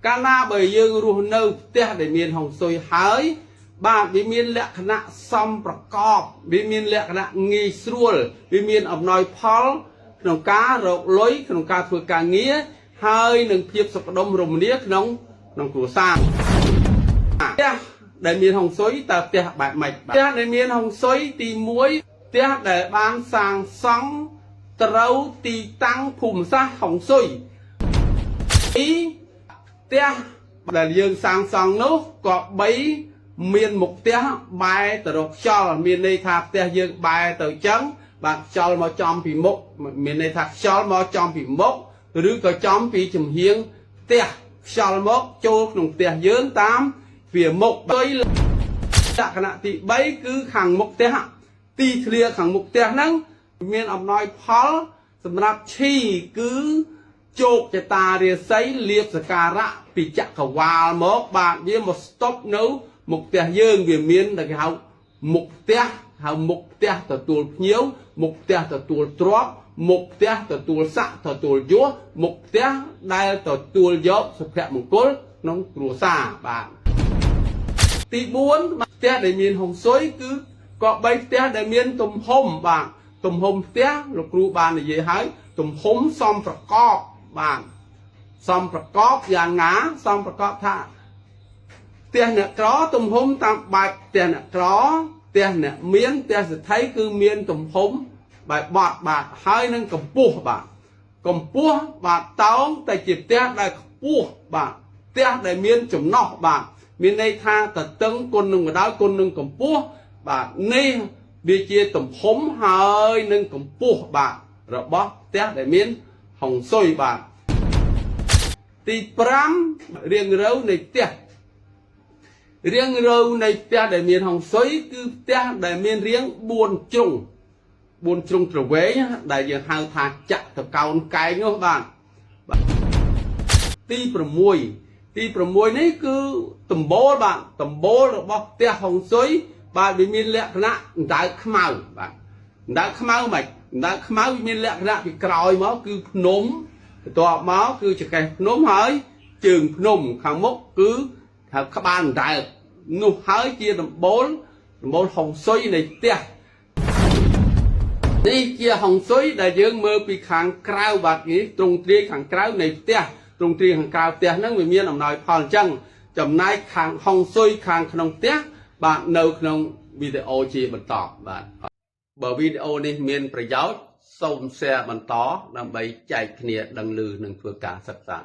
កាលណាបើយើងរស់នៅផ្ទះដែលមានហុងស៊ុយហើយបាទវាមានលក្ខណៈសំប្រកបវាមានលក្ខណៈងាយស្រួលវាមានអំណោយផលក្នុងការរកលុយក្នុងការធ្វើការងារហើយនឹងភាពសុខដុមរមនាក្នុងគ្រួសារផ្ទះដែលមានហុងស៊ុយតើផ្ទះបែបម៉េចផ្ទះដែលមានហុងស៊ុយទី1ផ្ទះដែលបានសាងសង់ត្រូវទីតាំងភូមិសាស្ត្រហុងស៊ុយទីផ្ទះដែលយើងសាងសង់នោះក៏បីមានមុខផ្ទះបែរទៅរកខ្យល់មានន័យថាផ្ទះយើងបែរទៅចឹងបាទខ្យល់មកចំពីមុខមានន័យថាខ្យល់មកចំពីមុខឬក៏ចំពីចំហៀងផ្ទះខ្យល់មកចូលក្នុងផ្ទះយើងតាមវាមុខដោយលក្ខណៈទី3គឺខាងមុខផ្ទះទីធ្លាខាងមុខផ្ទះហ្នឹងមានអំណោយផលសម្រាប់ឈីគឺជោគជតារាសីលៀបសការៈពីចក្រវាលមកបាទវាមកស្តុបនៅមុខផ្ទះយើងវាមានតែគេហៅមុខផ្ទះហៅមុខផ្ទះទទួលភ្ញៀវមុខផ្ទះទទួលទ្រព្យមុខផ្ទះទទួលស័ក្តិទទួលយសមុខផ្ទះដែលទទួលយកសុភមង្គលក្នុងគ្រួសារបាទទី4ផ្ទះដែលមានហុងស៊ុយគឺក៏បីផ្ទះដែលមានទំហំបាទទំហំផ្ទះលោកគ្រូបាននិយាយហើយទំហំសមប្រកបបាទសមប្រកបយ៉ាងណាសមប្រកបថាផ្ទះអ្នកក្រទំហំតាមបែបផ្ទះអ្នកក្រផ្ទះអ្នកមានផ្ទះសេដ្ឋីគឺមានទំហំបែបបត់បាទហើយនឹងកម្ពស់បាទកម្ពស់បាទតោងតែជាផ្ទះដែលខ្ពស់បាទផ្ទះដែលមានចំណោះបាទមានន័យថាតតឹងគុណនឹងម្ដងគុណនឹងកម្ពស់បាទនេះវាជាទំហំហើយនឹងកម្ពស់បាទរបស់ផ្ទះដែលមានហុងស៊ុយបាទទី5រៀងរៅនៃផ្ទះរៀងរៅនៃផ្ទះដែលមានហុងស៊ុយគឺផ្ទះដែលមានរាង4ជ្រុង4ជ្រុងទ្រវែងដែលយើងហៅថាចក្រកោនកែងនោះបាទទី6នេះគឺដំបូលបាទដំបូលរបស់ផ្ទះហុងស៊ុយបាទវាមានលក្ខណៈអណ្ដើកខ្មៅបាទអណ្ដើកខ្មៅមិនអណ្ដើកខ្មៅវាមានលក្ខណៈពីក្រោយមកគឺភ្នំបន្ទាប់មកគឺចង្កេះភ្នំហើយជើងភ្នំខាងមុខគឺហៅក្បាលអណ្ដើកនោះហើយជាដំបូលហុងស៊ុយនៃផ្ទះនេះជាហុងស៊ុយដែលយើងមើលពីខាងក្រៅបាទនេះទ្រង់ទ្រាយខាងក្រៅនៃផ្ទះទ្រង់ទ្រាយខាងក្រៅផ្ទះហ្នឹងវាមានអំណោយផលអញ្ចឹងចំណែកខាងហុងស៊ុយខាងក្នុងផ្ទះបាទនៅក្នុងវីដេអូជាបន្តបាទបើវីដេអូនេះមានប្រយោជន៍សូម share បន្តដើម្បីចែកគ្នាដឹងឮនិងធ្វើការសិក្សា